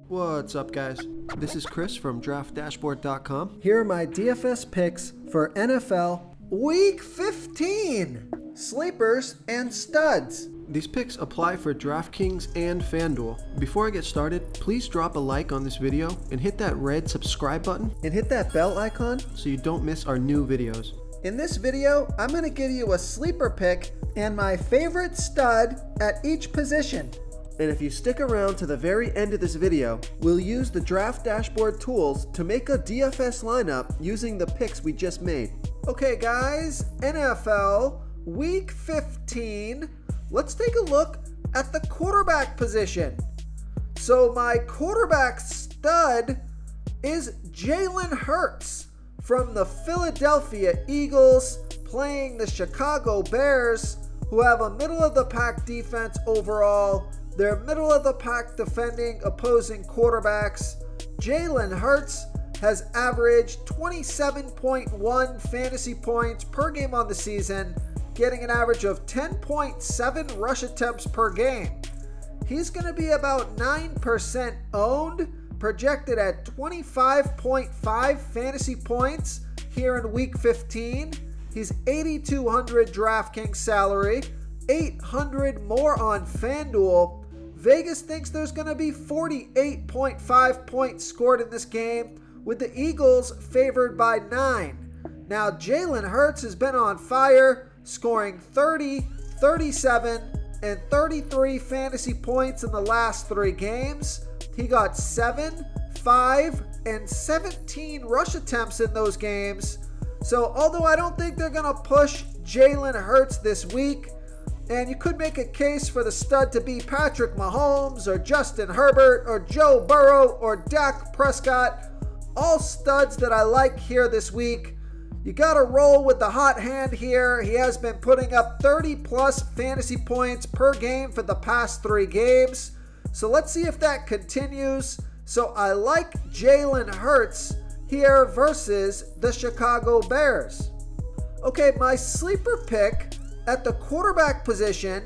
What's up, guys? This is Chris from DraftDashboard.com. Here are my DFS picks for NFL Week 15. Sleepers and studs. These picks apply for DraftKings and FanDuel. Before I get started, please drop a like on this video and hit that red subscribe button And hit that bell icon so you don't miss our new videos. In this video, I'm going to give you a sleeper pick and my favorite stud at each position. And if you stick around to the very end of this video, we'll use the Draft Dashboard tools to make a DFS lineup using the picks we just made. Okay guys, NFL Week 15. Let's take a look at the quarterback position. So my quarterback stud is Jalen Hurts from the Philadelphia Eagles, playing the Chicago Bears, who have a middle-of-the-pack defense overall. They're middle-of-the-pack defending opposing quarterbacks. Jalen Hurts has averaged 27.1 fantasy points per game on the season, getting an average of 10.7 rush attempts per game. He's going to be about 9% owned, projected at 25.5 fantasy points here in Week 15. He's $8,200 DraftKings salary, $800 more on FanDuel. Vegas thinks there's going to be 48.5 points scored in this game, with the Eagles favored by 9. Now, Jalen Hurts has been on fire, scoring 30, 37, and 33 fantasy points in the last 3 games. He got 7, 5, and 17 rush attempts in those games. So, although I don't think they're going to push Jalen Hurts this week, and you could make a case for the stud to be Patrick Mahomes or Justin Herbert or Joe Burrow or Dak Prescott, all studs that I like here this week. You got to roll with the hot hand here. He has been putting up 30-plus fantasy points per game for the past 3 games. So let's see if that continues. So I like Jalen Hurts here versus the Chicago Bears. Okay, my sleeper pick at the quarterback position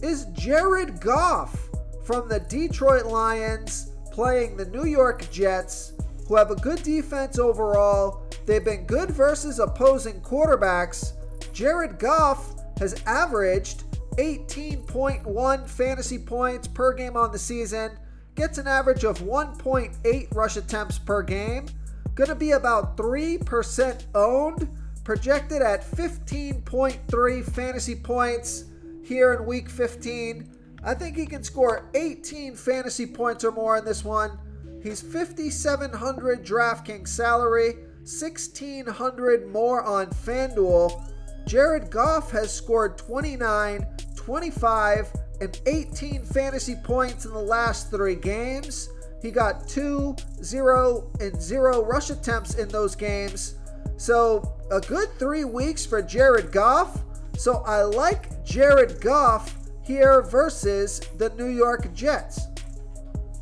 is Jared Goff from the Detroit Lions, playing the New York Jets, who have a good defense overall. They've been good versus opposing quarterbacks. Jared Goff has averaged 18.1 fantasy points per game on the season, gets an average of 1.8 rush attempts per game, going to be about 3% owned, projected at 15.3 fantasy points here in Week 15. I think he can score 18 fantasy points or more in this one. He's $5,700 DraftKings salary, $1,600 more on FanDuel. Jared Goff has scored 29, 25, and 18 fantasy points in the last 3 games. He got 2, 0, and 0 rush attempts in those games. So a good 3 weeks for Jared Goff. So I like Jared Goff here versus the New York Jets.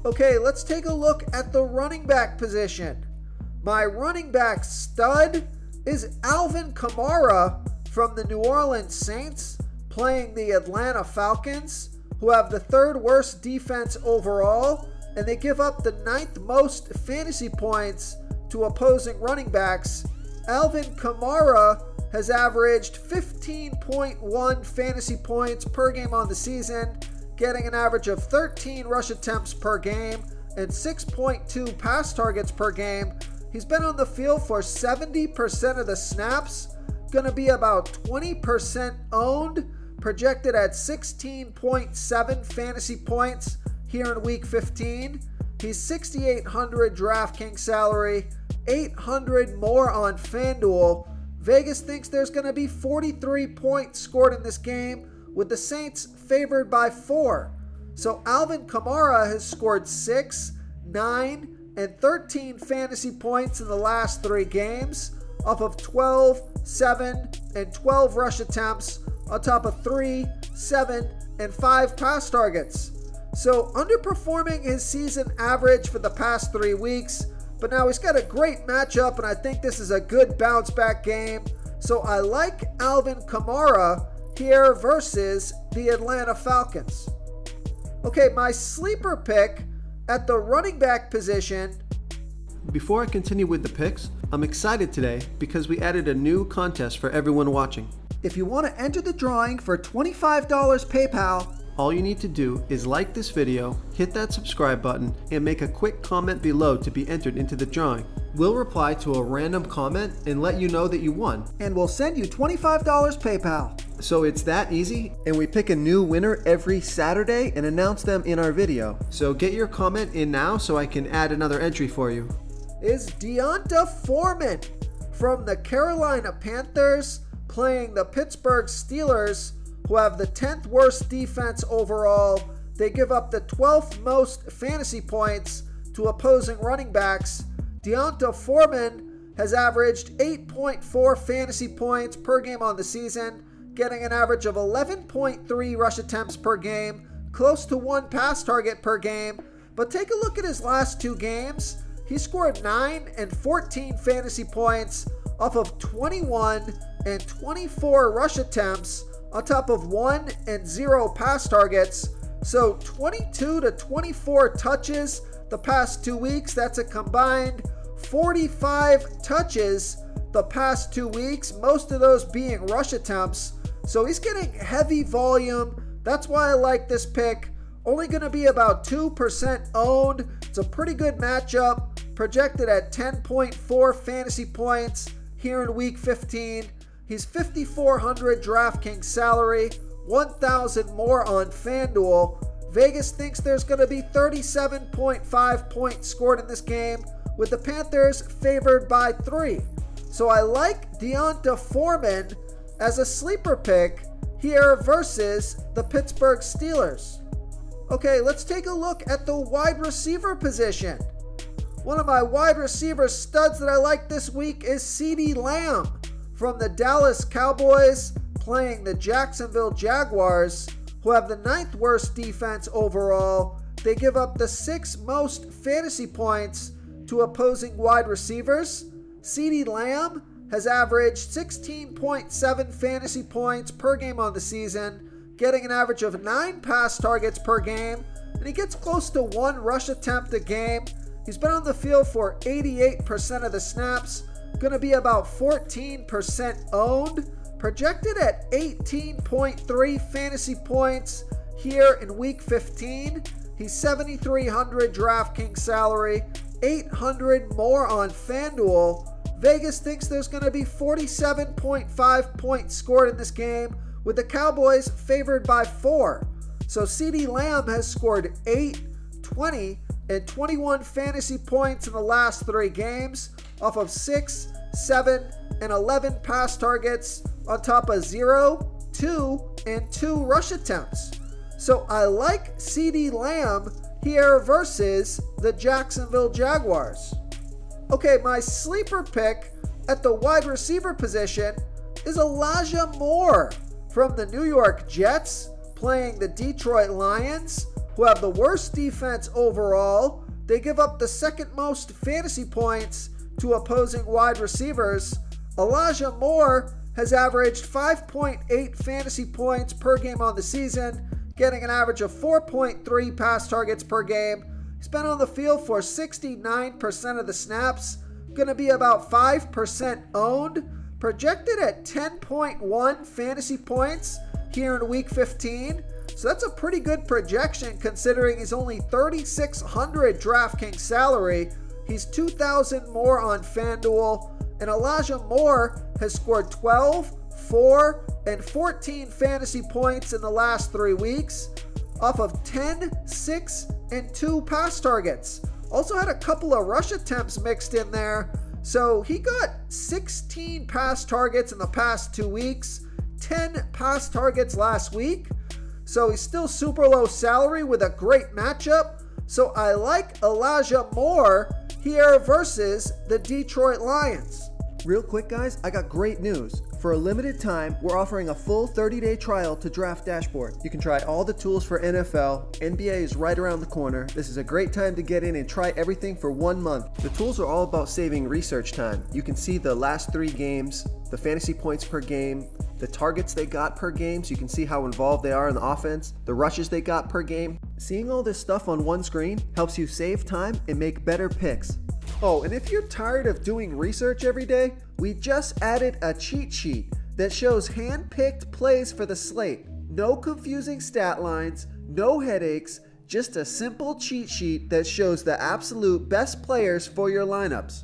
Okay, let's take a look at the running back position. My running back stud is Alvin Kamara from the New Orleans Saints, playing the Atlanta Falcons, who have the 3rd worst defense overall, and they give up the 9th most fantasy points to opposing running backs. Alvin Kamara has averaged 15.1 fantasy points per game on the season, getting an average of 13 rush attempts per game and 6.2 pass targets per game. He's been on the field for 70% of the snaps, going to be about 20% owned, projected at 16.7 fantasy points here in Week 15. He's $6,800 DraftKings salary, $800 more on FanDuel. Vegas thinks there's going to be 43 points scored in this game, with the Saints favored by 4. So Alvin Kamara has scored 6, 9, and 13 fantasy points in the last 3 games, off of 12, 7, and 12 rush attempts, on top of 3, 7, and 5 pass targets. So underperforming his season average for the past 3 weeks, but now he's got a great matchup, and I think this is a good bounce back game. So I like Alvin Kamara here versus the Atlanta Falcons. Okay, my sleeper pick at the running back position. Before I continue with the picks, I'm excited today because we added a new contest for everyone watching. If you want to enter the drawing for $25 PayPal, all you need to do is like this video, hit that subscribe button, and make a quick comment below to be entered into the drawing. We'll reply to a random comment and let you know that you won. And we'll send you $25 PayPal. So it's that easy, and we pick a new winner every Saturday and announce them in our video. So get your comment in now so I can add another entry for you. Is D'Onta Foreman from the Carolina Panthers playing the Pittsburgh Steelers, who have the 10th worst defense overall. They give up the 12th most fantasy points to opposing running backs. D'Onta Foreman has averaged 8.4 fantasy points per game on the season, getting an average of 11.3 rush attempts per game, close to 1 pass target per game. But take a look at his last 2 games. He scored 9 and 14 fantasy points off of 21 and 24 rush attempts, on top of 1 and 0 pass targets. So 22 to 24 touches the past 2 weeks. That's a combined 45 touches the past 2 weeks, most of those being rush attempts. So he's getting heavy volume. That's why I like this pick. Only going to be about 2% owned. It's a pretty good matchup. Projected at 10.4 fantasy points here in week 15. He's $5,400 DraftKings salary, $1,000 more on FanDuel. Vegas thinks there's going to be 37.5 points scored in this game, with the Panthers favored by 3. So I like D'Onta Foreman as a sleeper pick here versus the Pittsburgh Steelers. Okay, let's take a look at the wide receiver position. One of my wide receiver studs that I like this week is CeeDee Lamb from the Dallas Cowboys, playing the Jacksonville Jaguars, who have the 9th worst defense overall. They give up the 6th most fantasy points to opposing wide receivers. CeeDee Lamb has averaged 16.7 fantasy points per game on the season, getting an average of 9 pass targets per game, and he gets close to 1 rush attempt a game. He's been on the field for 88% of the snaps, going to be about 14% owned, projected at 18.3 fantasy points here in week 15. He's $7,300 DraftKings salary, $800 more on FanDuel. Vegas thinks there's going to be 47.5 points scored in this game, with the Cowboys favored by 4. So CeeDee Lamb has scored 8, 20, and 21 fantasy points in the last 3 games, off of 6, 7, and 11 pass targets, on top of 0, 2, and 2 rush attempts. So I like CeeDee Lamb here versus the Jacksonville Jaguars. Okay, my sleeper pick at the wide receiver position is Elijah Moore from the New York Jets, playing the Detroit Lions, who have the worst defense overall. They give up the 2nd most fantasy points to opposing wide receivers. Elijah Moore has averaged 5.8 fantasy points per game on the season, getting an average of 4.3 pass targets per game. He's been on the field for 69% of the snaps, going to be about 5% owned, projected at 10.1 fantasy points here in week 15. So that's a pretty good projection considering he's only $3,600 DraftKings salary. He's $2,000 more on FanDuel, and Elijah Moore has scored 12, 4, and 14 fantasy points in the last 3 weeks, off of 10, 6, and 2 pass targets. Also had a couple of rush attempts mixed in there. So he got 16 pass targets in the past 2 weeks, 10 pass targets last week. So he's still super low salary with a great matchup. So I like Elijah Moore here versus the Detroit Lions. Real quick guys, I got great news. For a limited time, we're offering a full 30-day trial to Draft Dashboard. You can try all the tools for NFL. NBA is right around the corner. This is a great time to get in and try everything for 1 month. The tools are all about saving research time. You can see the last 3 games, the fantasy points per game, the targets they got per game, so you can see how involved they are in the offense, the rushes they got per game, Seeing all this stuff on one screen helps you save time and make better picks. Oh, and if you're tired of doing research every day, we just added a cheat sheet that shows hand-picked plays for the slate. No confusing stat lines, no headaches, just a simple cheat sheet that shows the absolute best players for your lineups.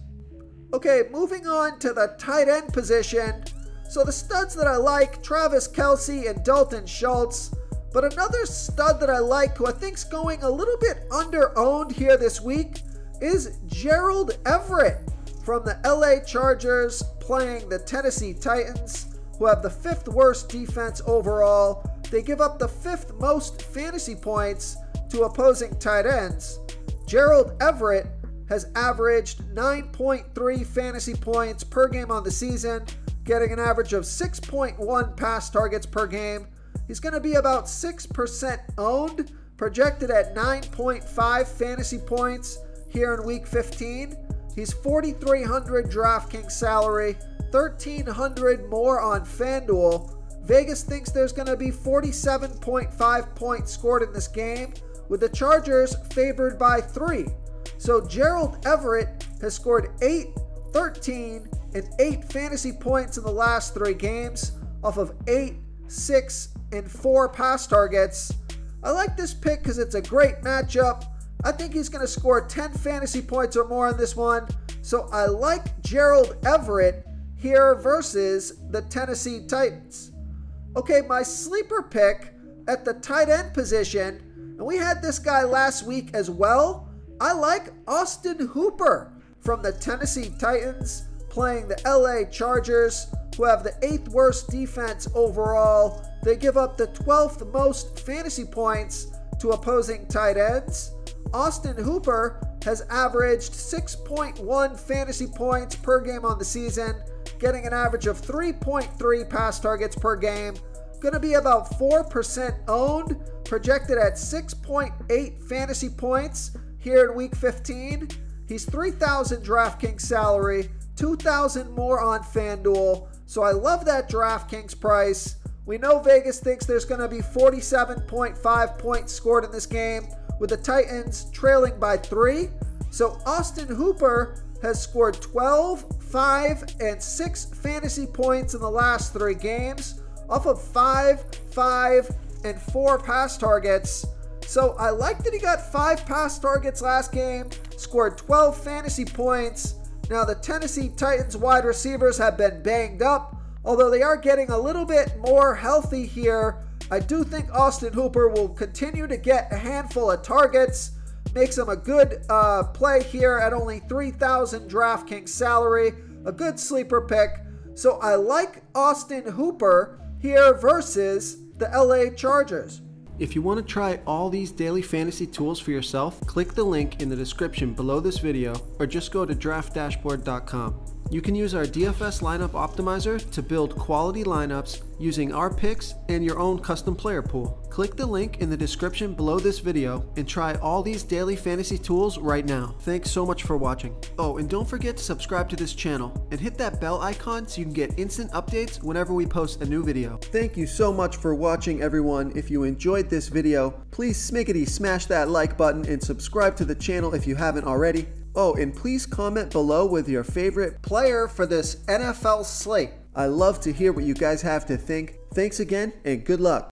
Okay, moving on to the tight end position. So the studs that I like, Travis Kelce and Dalton Schultz. But another stud that I like, who I think's going a little bit under-owned here this week, is Gerald Everett from the LA Chargers playing the Tennessee Titans, who have the 5th worst defense overall. They give up the 5th most fantasy points to opposing tight ends. Gerald Everett has averaged 9.3 fantasy points per game on the season, getting an average of 6.1 pass targets per game. He's going to be about 6% owned, projected at 9.5 fantasy points here in week 15. He's $4,300 DraftKings salary, $1,300 more on FanDuel. Vegas thinks there's going to be 47.5 points scored in this game, with the Chargers favored by 3. So Gerald Everett has scored 8, 13, and 8 fantasy points in the last 3 games off of 8, 6, and 4 pass targets. I like this pick because it's a great matchup. I think he's going to score 10 fantasy points or more in this one. So I like Gerald Everett here versus the Tennessee Titans. Okay, my sleeper pick at the tight end position, and we had this guy last week as well. I like Austin Hooper from the Tennessee Titans playing the LA Chargers, who have the 8th worst defense overall. They give up the 12th most fantasy points to opposing tight ends. Austin Hooper has averaged 6.1 fantasy points per game on the season, getting an average of 3.3 pass targets per game. Going to be about 4% owned, projected at 6.8 fantasy points here in week 15. He's $3,000 DraftKings salary, $2,000 more on FanDuel. So I love that DraftKings price. We know Vegas thinks there's going to be 47.5 points scored in this game, with the Titans trailing by 3. So Austin Hooper has scored 12, 5, and 6 fantasy points in the last 3 games off of 5, 5, and 4 pass targets. So I like that he got 5 pass targets last game, scored 12 fantasy points. Now the Tennessee Titans wide receivers have been banged up, although they are getting a little bit more healthy here. I do think Austin Hooper will continue to get a handful of targets. Makes him a good play here at only $3,000 DraftKings salary. A good sleeper pick. So I like Austin Hooper here versus the LA Chargers. If you want to try all these daily fantasy tools for yourself, click the link in the description below this video or just go to draftdashboard.com. You can use our DFS lineup optimizer to build quality lineups using our picks and your own custom player pool. Click the link in the description below this video and try all these daily fantasy tools right now. Thanks so much for watching. Oh, and don't forget to subscribe to this channel and hit that bell icon so you can get instant updates whenever we post a new video. Thank you so much for watching, everyone. If you enjoyed this video, please smiggity smash that like button and subscribe to the channel if you haven't already. Oh, and please comment below with your favorite player for this NFL slate. I love to hear what you guys have to think. Thanks again, and good luck.